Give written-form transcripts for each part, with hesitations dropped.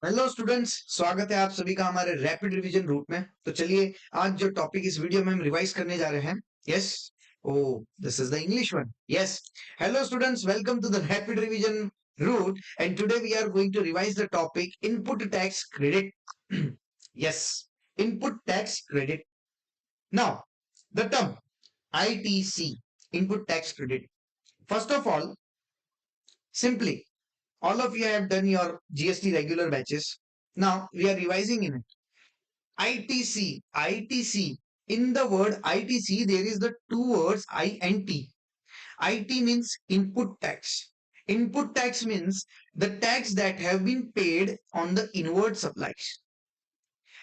Hello students, स्वागत है आप सभी का हमारे रैपिड रिवीजन रूट में। तो चलिए आज जो टॉपिक इस वीडियो में हम रिवाइज करने जा रहे हैं। Yes, oh this is the English one. Yes, hello students, welcome to the rapid revision route and today we are going to revise the topic input tax credit. Yes, input tax credit. Now the term ITC, input tax credit. First of all, simply all of you have done your GST regular batches. Now we are revising in it. ITC, ITC. In the word ITC, there is the two words I and T. IT means input tax. Input tax means the tax that have been paid on the inward supplies.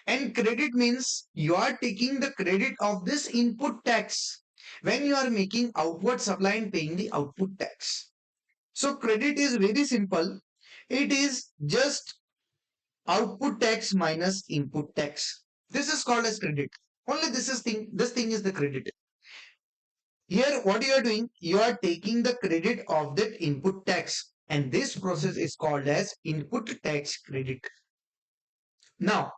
And credit means you are taking the credit of this input tax when you are making outward supply and paying the output tax. So credit is very simple. It is just output tax minus input tax. This is called as credit. Only this thing is the credit. Here what you are doing, you are taking the credit of that input tax, and this process is called as input tax credit. Now,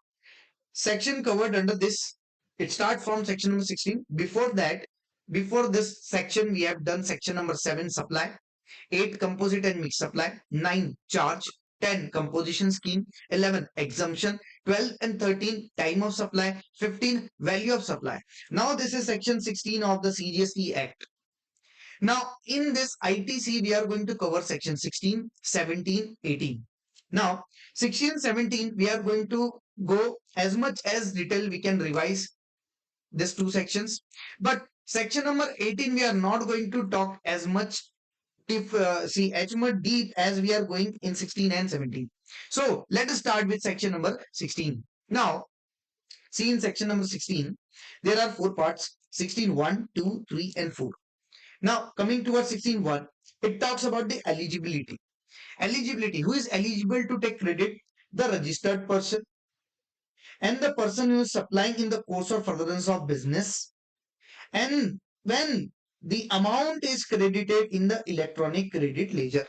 section covered under this, it starts from section number 16. Before that, before this section, we have done section number 7, supply, 8, composite and mixed supply, 9, charge, 10, composition scheme, 11, exemption, 12 and 13, time of supply, 15, value of supply. Now this is section 16 of the CGST Act. Now in this ITC, we are going to cover section 16, 17, 18. Now 16, 17, we are going to go as much as detail we can revise these two sections. But section number 18, we are not going to talk as much as much deep as we are going in 16 and 17. So let us start with section number 16. Now, see in section number 16, there are four parts: 16, 1, 2, 3, and 4. Now, coming towards 16.1, it talks about the eligibility. Eligibility, who is eligible to take credit? The registered person and the person who is supplying in the course or furtherance of business, and when the amount is credited in the electronic credit ledger.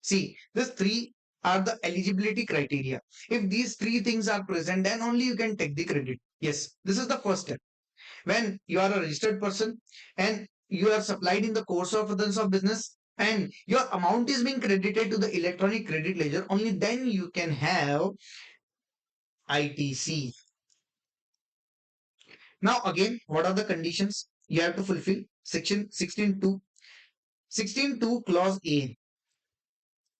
See, these three are the eligibility criteria. If these three things are present, then only you can take the credit. Yes, this is the first step. When you are a registered person and you are supplied in the course of furtherance of business and your amount is being credited to the electronic credit ledger, only then you can have ITC. Now again, what are the conditions you have to fulfill? Section 16.2. 16.2 clause A.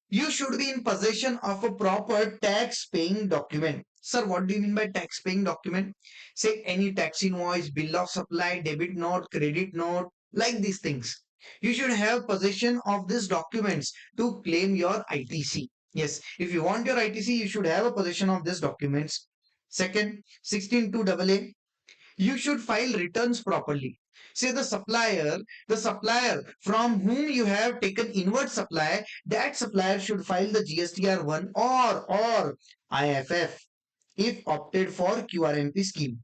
You should be in possession of a proper tax paying document. Sir, what do you mean by tax paying document? Say any tax invoice, bill of supply, debit note, credit note, like these things. You should have possession of these documents to claim your ITC. Yes, if you want your ITC, you should have a possession of these documents. Second, 16.2 AA, you should file returns properly. Say the supplier from whom you have taken inward supply, that supplier should file the GSTR1 or IFF if opted for QRMP scheme.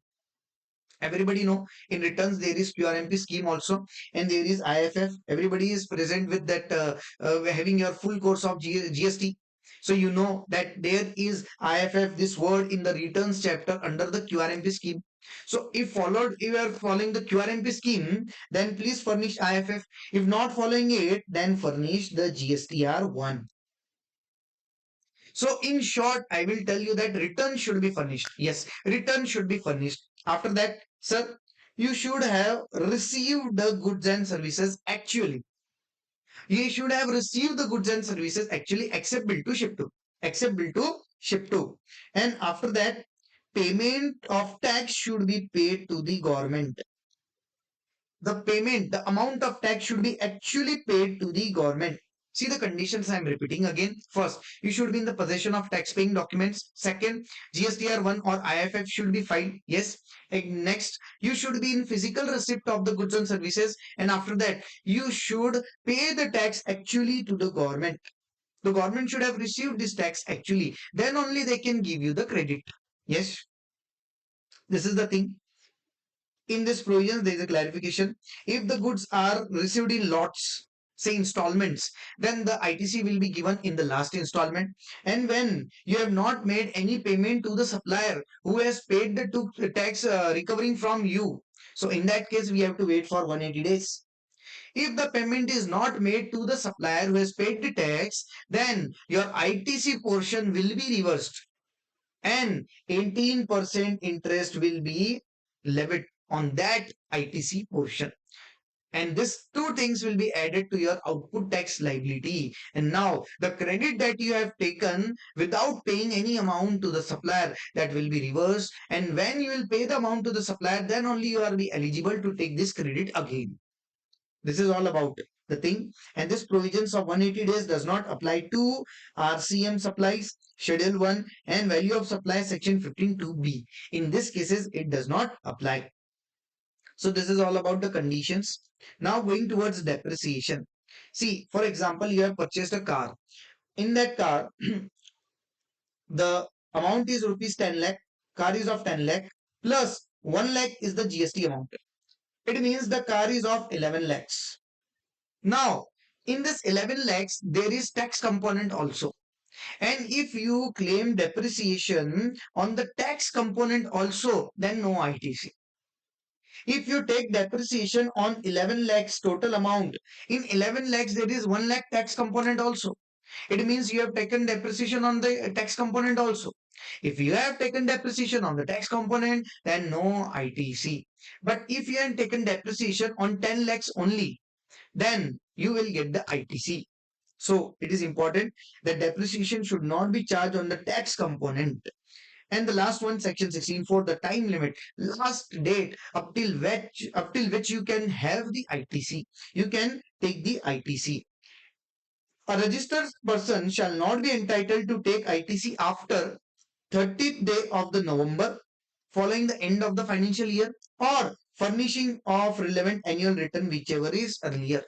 Everybody know in returns there is QRMP scheme also, and there is IFF. Everybody is present with that having your full course of GST. So you know that there is IFF, this word in the returns chapter under the QRMP scheme. So if you are following the QRMP scheme, then please furnish IFF. If not following it, then furnish the GSTR1. So in short, I will tell you that return should be furnished. Yes, return should be furnished. After that, sir, you should have received the goods and services actually. You should have received the goods and services actually, except bill to ship to. Except bill to ship to. And after that, payment of tax should be paid to the government. The amount of tax should be actually paid to the government. See the conditions I am repeating again. First, you should be in the possession of tax paying documents. Second, GSTR1 or IFF should be filed. Yes. And next, you should be in physical receipt of the goods and services. And after that, you should pay the tax actually to the government. The government should have received this tax actually. Then only they can give you the credit. Yes. This is the thing. In this provision, there is a clarification. If the goods are received in lots, say installments, then the ITC will be given in the last installment. And when you have not made any payment to the supplier who has paid the tax recovering from you, so in that case we have to wait for 180 days. If the payment is not made to the supplier who has paid the tax, then your ITC portion will be reversed and 18% interest will be levied on that ITC portion. And these two things will be added to your output tax liability. And now the credit that you have taken without paying any amount to the supplier, that will be reversed. And when you will pay the amount to the supplier, then only you are be eligible to take this credit again. This is all about the thing. And this provisions of 180 days does not apply to RCM supplies, Schedule 1 and value of supply section 15(2)(b). In this cases, it does not apply. So this is all about the conditions. Now going towards depreciation. See, for example, you have purchased a car. In that car, the amount is rupees 10 lakh, car is of 10 lakh plus 1 lakh is the GST amount. It means the car is of 11 lakhs. Now, in this 11 lakhs, there is tax component also. And if you claim depreciation on the tax component also, then no ITC. If you take depreciation on 11 lakhs total amount, in 11 lakhs there is 1 lakh tax component also. It means you have taken depreciation on the tax component also. If you have taken depreciation on the tax component, then no ITC. But if you have taken depreciation on 10 lakhs only, then you will get the ITC. So it is important that depreciation should not be charged on the tax component. And the last one, section 16 for the time limit, last date up till which you can have the ITC. You can take the ITC. A registered person shall not be entitled to take ITC after 30th day of the November following the end of the financial year or furnishing of relevant annual return, whichever is earlier.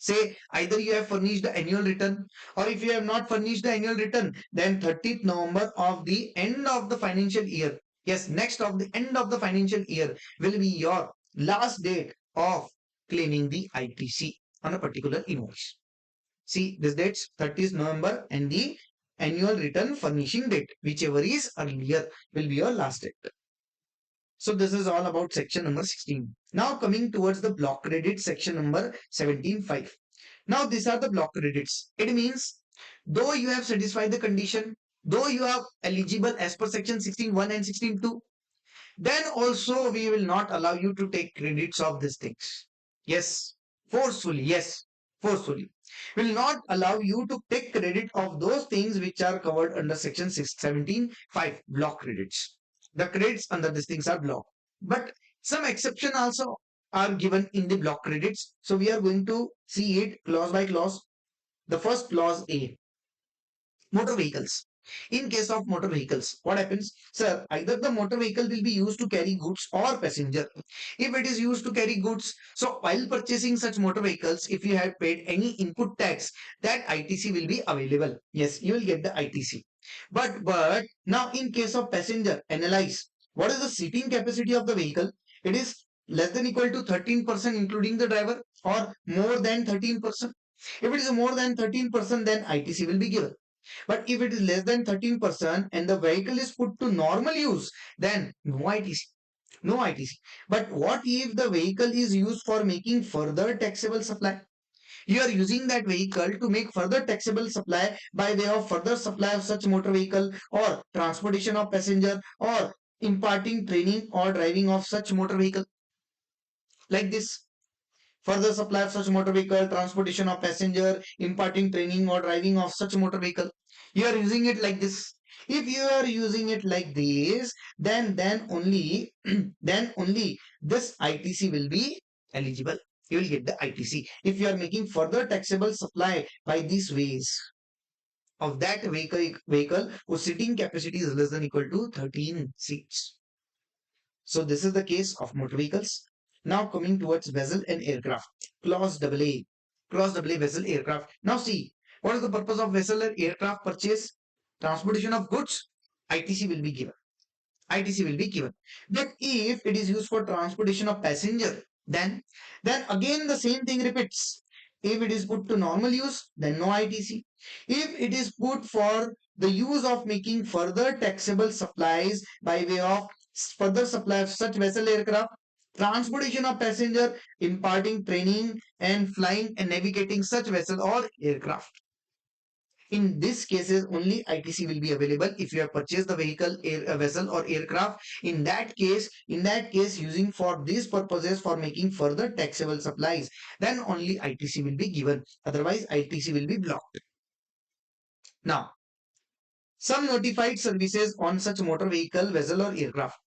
Say either you have furnished the annual return, or if you have not furnished the annual return, then 30th November of the end of the financial year, yes, next of the end of the financial year will be your last date of claiming the ITC on a particular invoice. See, this dates 30th November and the annual return furnishing date, whichever is earlier, will be your last date. So this is all about section number 16. Now coming towards the block credit, section number 17.5. Now these are the block credits. It means though you have satisfied the condition, though you are eligible as per section 16.1 and 16.2, then also we will not allow you to take credits of these things. Yes, forcefully. Will not allow you to take credit of those things which are covered under section 17.5 block credits. The credits under these things are blocked. But some exception also are given in the block credits. So we are going to see it clause by clause. The first clause A, motor vehicles. In case of motor vehicles, what happens? Sir, either the motor vehicle will be used to carry goods or passenger. If it is used to carry goods, so while purchasing such motor vehicles, if you have paid any input tax, that ITC will be available. Yes, you will get the ITC. But now in case of passenger, analyze what is the seating capacity of the vehicle. It is less than equal to 13% including the driver or more than 13%. If it is more than 13%, then ITC will be given. But if it is less than 13% and the vehicle is put to normal use, then no ITC. No ITC. But what if the vehicle is used for making further taxable supply? You are using that vehicle to make further taxable supply by way of further supply of such motor vehicle or transportation of passenger or imparting training or driving of such motor vehicle. Like this. Further supply of such motor vehicle, transportation of passenger, imparting training or driving of such motor vehicle. You are using it like this. If you are using it like this, then only then only this ITC will be eligible. You will get the ITC. If you are making further taxable supply by these ways of that vehicle whose seating capacity is less than equal to 13 seats. So this is the case of motor vehicles. Now coming towards vessel and aircraft. Clause AA. Clause AA, vessel, aircraft. Now see, what is the purpose of vessel and aircraft purchase? Transportation of goods. ITC will be given. ITC will be given. But if it is used for transportation of passenger, then again the same thing repeats. If it is put to normal use, then no ITC. If it is put for the use of making further taxable supplies by way of further supply of such vessel aircraft, transportation of passenger, imparting training and flying and navigating such vessel or aircraft. In these cases, only ITC will be available if you have purchased the vehicle, vessel or aircraft. In that case, using for these purposes for making further taxable supplies, then only ITC will be given. Otherwise, ITC will be blocked. Now, some notified services on such motor vehicle, vessel or aircraft.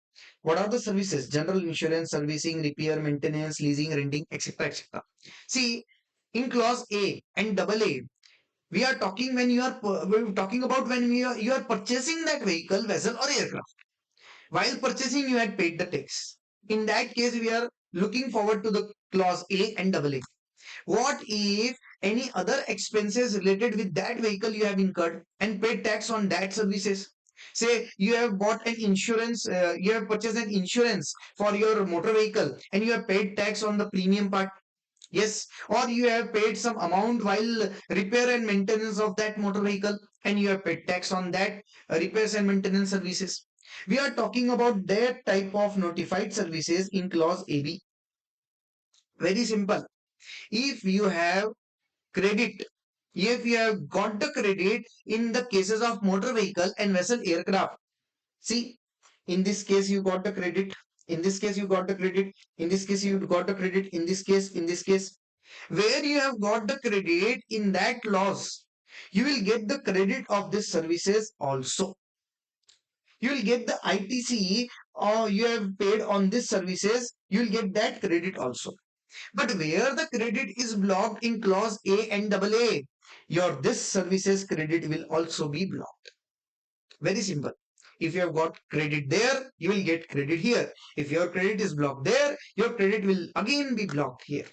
What are the services? General insurance, servicing, repair, maintenance, leasing, renting, etc. etc. See, in clause A and double A, we are talking when we're talking about when you are purchasing that vehicle, vessel or aircraft. While purchasing, you had paid the tax. In that case, we are looking forward to the clause A and double A. What if any other expenses related with that vehicle you have incurred and paid tax on that services? Say you have bought an insurance, you have purchased an insurance for your motor vehicle and you have paid tax on the premium part. Yes, or you have paid some amount while repair and maintenance of that motor vehicle and you have paid tax on that repairs and maintenance services. We are talking about that type of notified services in clause AB. Very simple. If you have credit, if you have got the credit in the cases of motor vehicle and vessel aircraft, see, in this case you got the credit, in this case you got the credit, in this case you got the credit, in this case, where you have got the credit in that clause, you will get the credit of these services also. You will get the ITC or you have paid on these services, you will get that credit also. But where the credit is blocked in clause A and double A, your this services credit will also be blocked. Very simple. If you have got credit there, you will get credit here. If your credit is blocked there, your credit will again be blocked here.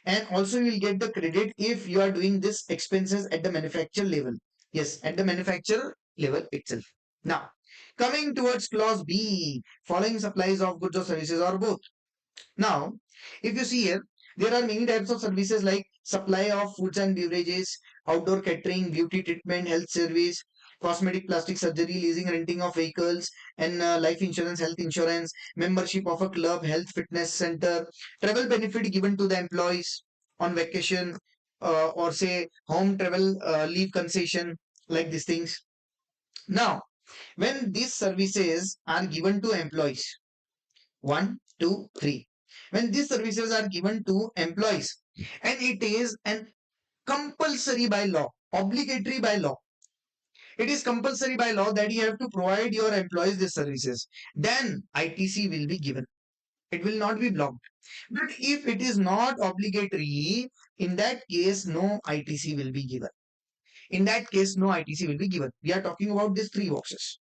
And also you will get the credit if you are doing this expenses at the manufacturer level. Yes, at the manufacturer level itself. Now, coming towards clause B, following supplies of goods or services or both. Now, if you see here, there are many types of services like supply of foods and beverages, outdoor catering, beauty treatment, health service, cosmetic plastic surgery, leasing, renting of vehicles, and life insurance, health insurance, membership of a club, health fitness center, travel benefit given to the employees on vacation, or say home travel leave concession, like these things. Now, when these services are given to employees, one, two, three. When these services are given to employees and it is an compulsory by law, obligatory by law, it is compulsory by law that you have to provide your employees these services, then ITC will be given. It will not be blocked. But if it is not obligatory, in that case, no ITC will be given. In that case, no ITC will be given. We are talking about these three boxes.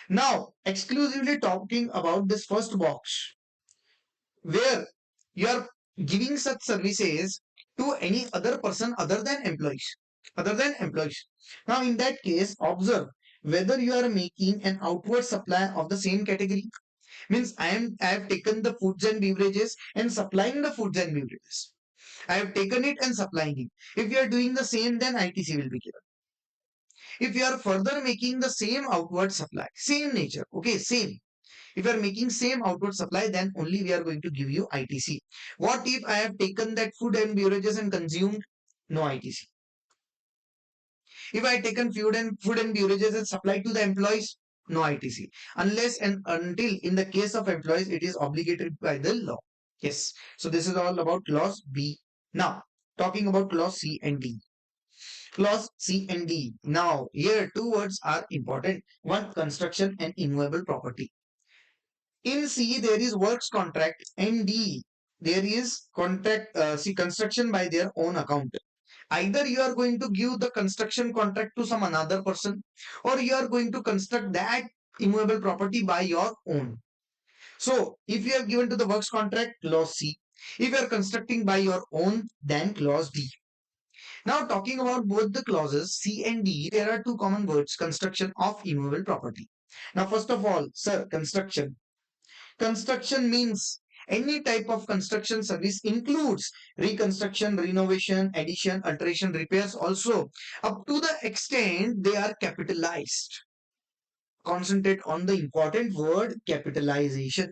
Now, exclusively talking about this first box, where you are giving such services to any other person other than employees. Now in that case, observe whether you are making an outward supply of the same category. Means I have taken the foods and beverages and supplying the foods and beverages. I have taken it and supplying it. If you are doing the same, then ITC will be given. If you are further making the same outward supply, same nature, okay, same, if you are making same outward supply, then only we are going to give you ITC. What if I have taken that food and beverages and consumed? No ITC. If I have taken food and beverages and supplied to the employees? No ITC. Unless and until in the case of employees, it is obligatory by the law. Yes. So this is all about clause B. Now, talking about clause C and D. Clause C and D. Now, here two words are important. One, construction and immovable property. In C, there is works contract. In D, there is contract, construction by their own account. Either you are going to give the construction contract to some another person, or you are going to construct that immovable property by your own. So, if you have given to the works contract, clause C. If you are constructing by your own, then clause D. Now, talking about both the clauses C and D, there are two common words: construction of immovable property. Now, first of all, sir, construction. Construction means Any type of construction service includes reconstruction, renovation, addition, alteration, repairs also, up to the extent they are capitalized. Concentrate on the important word capitalization.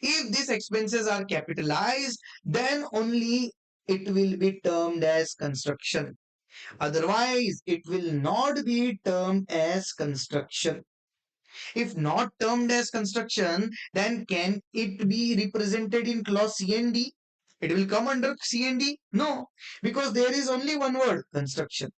If these expenses are capitalized, then only it will be termed as construction. Otherwise, it will not be termed as construction. If not termed as construction, then can it be represented in clause C and D? It will come under C and D? No, because there is only one word, construction.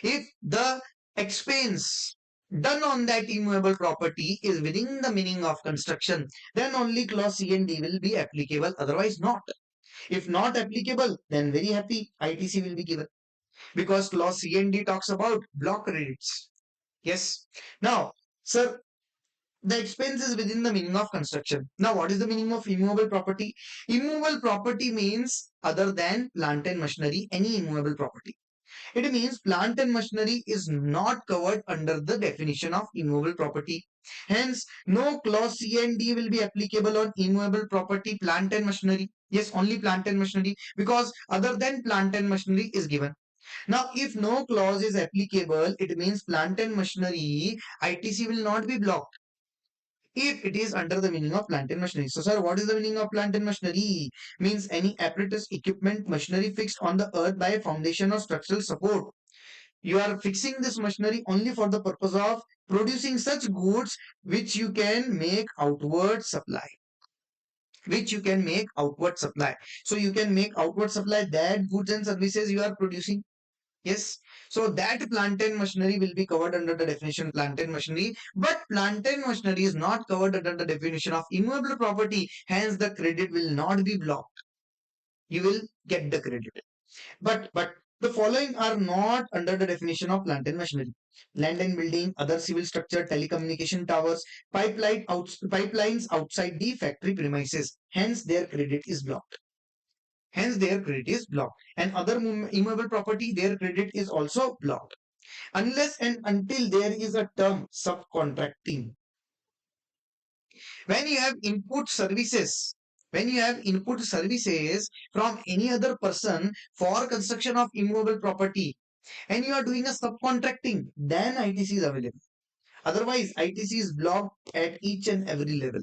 If the expense done on that immovable property is within the meaning of construction, then only clause C and D will be applicable, otherwise not. If not applicable, then very happy, ITC will be given. Because clause C and D talks about block credits. Yes. Now, sir, the expense is within the meaning of construction. Now, what is the meaning of immovable property? Immovable property means other than plant and machinery, any immovable property. It means plant and machinery is not covered under the definition of immovable property. Hence, no clause C and D will be applicable on immovable property, plant and machinery. Yes, only plant and machinery, because other than plant and machinery is given. Now, if no clause is applicable, it means plant and machinery, ITC will not be blocked if it is under the meaning of plant and machinery. So, sir, what is the meaning of plant and machinery? Means any apparatus, equipment, machinery fixed on the earth by a foundation or structural support. You are fixing this machinery only for the purpose of producing such goods which you can make outward supply. Which you can make outward supply. So you can make outward supply that goods and services you are producing. Yes. So that plant and machinery will be covered under the definition plant and machinery. But plant and machinery is not covered under the definition of immovable property. Hence the credit will not be blocked. You will get the credit. But the following are not under the definition of plant and machinery. Land and building, other civil structure, telecommunication towers, pipelines outside the factory premises. Hence their credit is blocked. Hence their credit is blocked. And other immovable property, their credit is also blocked. Unless and until there is a term subcontracting. When you have input services, from any other person for construction of immovable property, and you are doing a subcontracting, then ITC is available. Otherwise, ITC is blocked at each and every level.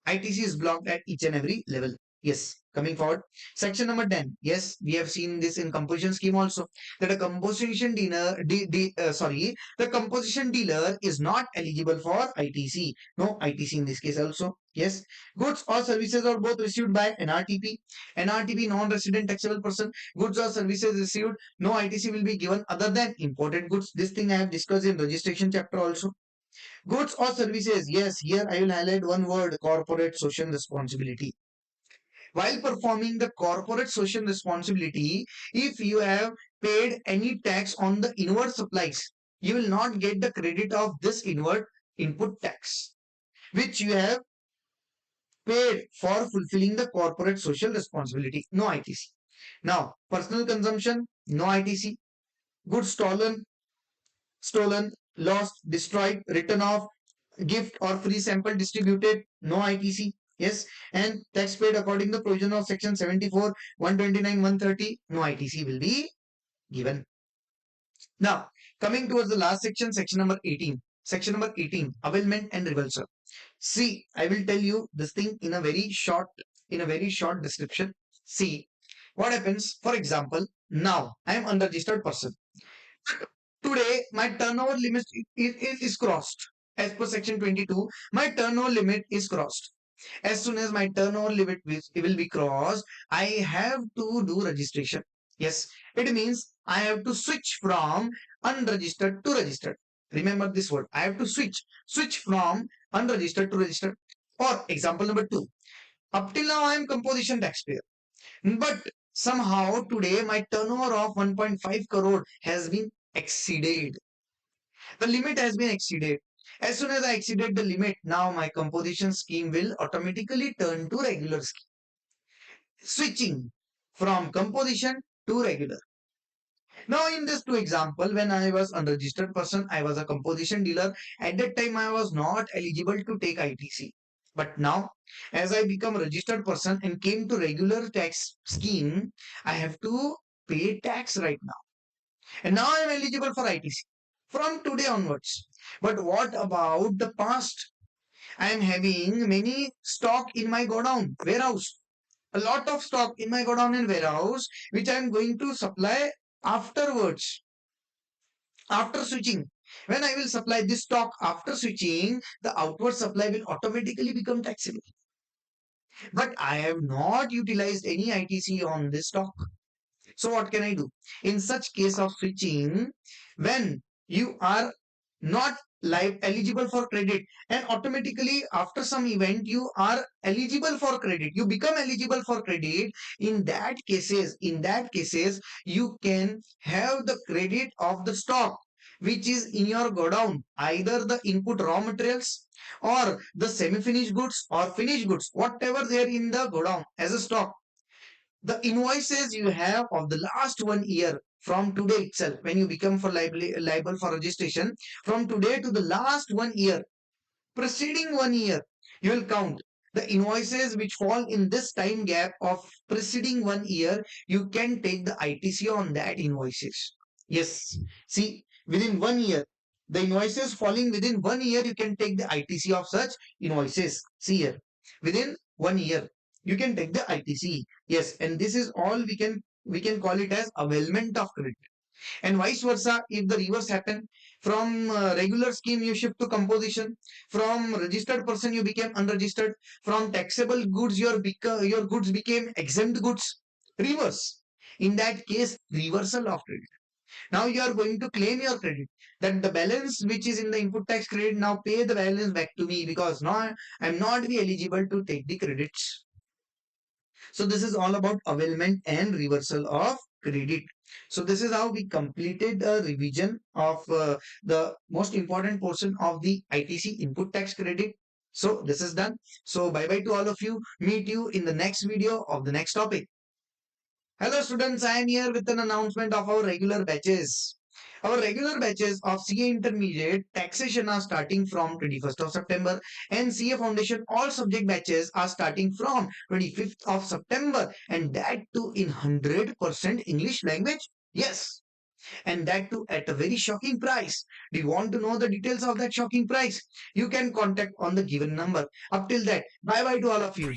ITC is blocked at each and every level. Yes, coming forward. Section number 10. Yes, we have seen this in composition scheme also. That a composition the composition dealer is not eligible for ITC. No ITC in this case also. Yes. Goods or services are both received by NRTP. NRTP, non-resident taxable person. Goods or services received, no ITC will be given other than imported goods. This thing I have discussed in registration chapter also. Goods or services, yes, here I will highlight one word, corporate social responsibility. While performing the corporate social responsibility, if you have paid any tax on the inward supplies, you will not get the credit of this inward input tax, which you have paid for fulfilling the corporate social responsibility. No ITC. Now, personal consumption, no ITC. Goods stolen, lost, destroyed, written off, gift or free sample distributed, no ITC. Yes, and tax paid according to the provision of section 74, 129, 130, no ITC will be given. Now, coming towards the last section, section number 18. Section number 18, availment and reversal. See, I will tell you this thing in a very short description. See, what happens, for example, now I am unregistered person. Today, my turnover limit is crossed. As per section 22, my turnover limit is crossed. As soon as my turnover limit will be crossed, I have to do registration. Yes, it means I have to switch from unregistered to registered. Remember this word. I have to switch from unregistered to registered. Or example number 2. Up till now, I am composition taxpayer. But somehow today my turnover of 1.5 crore has been exceeded. The limit has been exceeded. As soon as I exceeded the limit, now my composition scheme will automatically turn to regular scheme. Switching from composition to regular. Now in this two example, when I was unregistered person, I was a composition dealer. At that time, I was not eligible to take ITC. But now, as I become a registered person and came to regular tax scheme, I have to pay tax right now. And now I am eligible for ITC from today onwards. But what about the past? I am having many stock in my godown, warehouse. A lot of stock in my godown and warehouse, which I am going to supply afterwards, after switching. When I will supply this stock after switching, the outward supply will automatically become taxable. But I have not utilized any ITC on this stock. So what can I do? In such case of switching, when you are not live eligible for credit and automatically after some event you are eligible for credit, you become eligible for credit, in that cases you can have the credit of the stock which is in your godown, either the input raw materials or the semi-finished goods or finished goods, whatever there in the godown as a stock. The invoices you have of the last 1 year from today itself, when you become for liable for registration, from today to the last 1 year, preceding 1 year, you will count the invoices which fall in this time gap of preceding 1 year. You can take the ITC on that invoices. Yes, see, within 1 year, the invoices falling within 1 year, you can take the ITC of such invoices. See here, within 1 year, you can take the ITC. Yes, and this is all we can call it as availment of credit. And vice versa, if the reverse happen, from regular scheme you shift to composition, from registered person you became unregistered, from taxable goods your goods became exempt goods. Reverse, in that case, reversal of credit. Now you are going to claim your credit, that the balance which is in the input tax credit, now pay the balance back to me, because now I'm not be eligible to take the credits. So this is all about availment and reversal of credit. So this is how we completed a revision of the most important portion of the ITC input tax credit. So this is done. So bye bye to all of you. Meet you in the next video of the next topic. Hello students, I am here with an announcement of our regular batches. Our regular batches of CA Intermediate Taxation are starting from 21st of September, and CA Foundation all subject batches are starting from 25th of September, and that too in 100% English language. Yes, and that too at a very shocking price. Do you want to know the details of that shocking price? You can contact on the given number. Up till that, bye bye to all of you.